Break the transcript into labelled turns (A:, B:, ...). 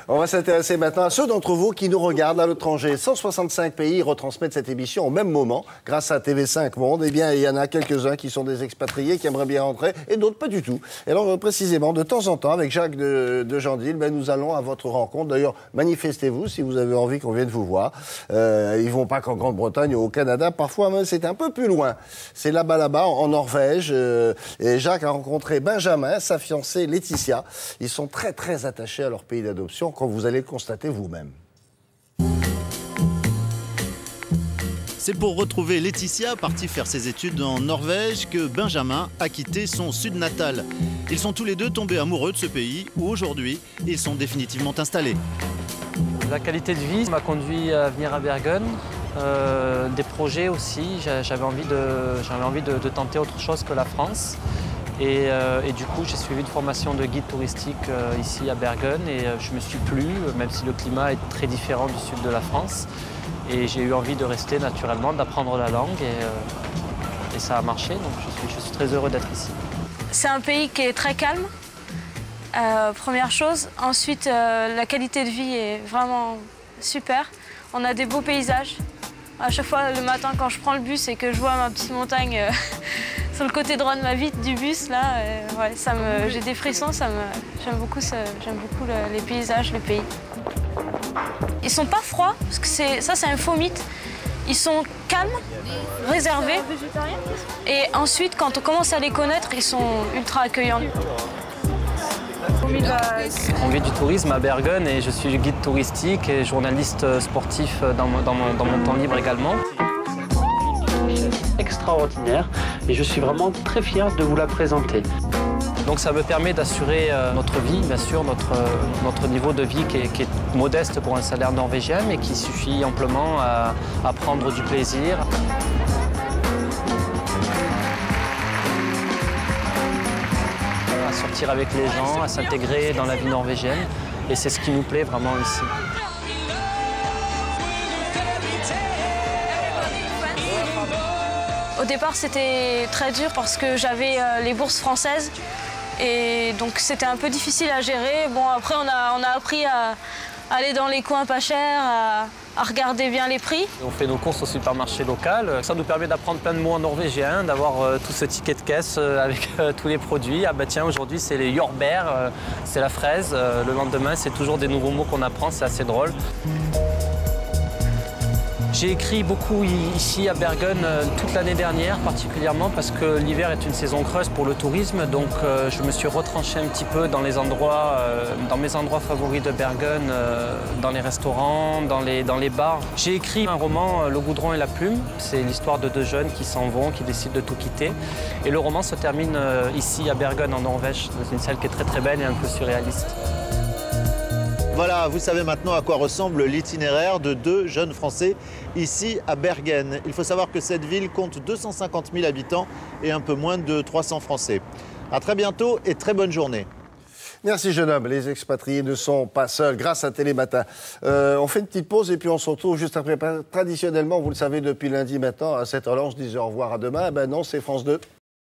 A: On va s'intéresser maintenant à ceux d'entre vous qui nous regardent à l'étranger. 165 pays retransmettent cette émission au même moment grâce à TV5 Monde. Eh bien, il y en a quelques-uns qui sont des expatriés qui aimeraient bien rentrer et d'autres pas du tout. Et alors, précisément, de temps en temps, avec Jacques de Jandil, nous allons à votre rencontre. D'ailleurs, manifestez-vous si vous avez envie qu'on vienne vous voir. Ils vont pas qu'en Grande-Bretagne ou au Canada. Parfois, même, c'est un peu plus loin. C'est là-bas, en Norvège. Et Jacques a rencontré Benjamin, sa fiancée Laetitia. Ils sont très, très attachés à leur pays d'adoption, quand vous allez le constater vous-même.
B: C'est pour retrouver Laetitia, partie faire ses études en Norvège, que Benjamin a quitté son sud natal. Ils sont tous les deux tombés amoureux de ce pays où aujourd'hui, ils sont définitivement installés.
C: La qualité de vie m'a conduit à venir à Bergen. Des projets aussi, j'avais envie de tenter autre chose que la France. Et du coup, j'ai suivi une formation de guide touristique ici à Bergen et je me suis plu, même si le climat est très différent du sud de la France. Et j'ai eu envie de rester naturellement, d'apprendre la langue et ça a marché. Donc je suis très heureux d'être ici.
D: C'est un pays qui est très calme, première chose. Ensuite, la qualité de vie est vraiment super. On a des beaux paysages. À chaque fois, le matin, quand je prends le bus et que je vois ma petite montagne sur le côté droit de ma vitre du bus, là, ouais, j'ai des frissons, j'aime beaucoup les paysages, le pays. Ils sont pas froids, parce que c'est un faux mythe. Ils sont calmes, réservés. Et ensuite, quand on commence à les connaître, ils sont ultra accueillants.
C: On vit du tourisme à Bergen et je suis guide touristique et journaliste sportif dans mon temps libre également. Extraordinaire et je suis vraiment très fier de vous la présenter. Donc ça me permet d'assurer notre vie, bien sûr, notre niveau de vie qui est modeste pour un salaire norvégien mais qui suffit amplement à prendre du plaisir. À sortir avec les gens, à s'intégrer dans la vie norvégienne. Et c'est ce qui nous plaît vraiment ici.
D: Au départ, c'était très dur parce que j'avais les bourses françaises. Et donc, c'était un peu difficile à gérer. Bon, après, on a appris à aller dans les coins pas chers, à regarder bien les prix.
C: On fait nos courses au supermarché local. Ça nous permet d'apprendre plein de mots en norvégien, d'avoir tout ce ticket de caisse avec tous les produits. Ah bah tiens, aujourd'hui c'est les jordbær, c'est la fraise. Le lendemain, c'est toujours des nouveaux mots qu'on apprend, c'est assez drôle. J'ai écrit beaucoup ici à Bergen toute l'année dernière, particulièrement parce que l'hiver est une saison creuse pour le tourisme. Donc je me suis retranché un petit peu dans mes endroits favoris de Bergen, dans les restaurants, dans les bars. J'ai écrit un roman, Le goudron et la plume. C'est l'histoire de deux jeunes qui s'en vont, qui décident de tout quitter. Et le roman se termine ici à Bergen, en Norvège, dans une salle qui est très très belle et un peu surréaliste.
E: Voilà, vous savez maintenant à quoi ressemble l'itinéraire de deux jeunes Français ici à Bergen. Il faut savoir que cette ville compte 250 000 habitants et un peu moins de 300 Français. À très bientôt et très bonne journée.
A: Merci jeune homme, les expatriés ne sont pas seuls grâce à Télématin. On fait une petite pause et puis on se retrouve juste après. Traditionnellement, vous le savez depuis lundi maintenant, à 7h, on se disait au revoir à demain. Ben non, c'est France 2.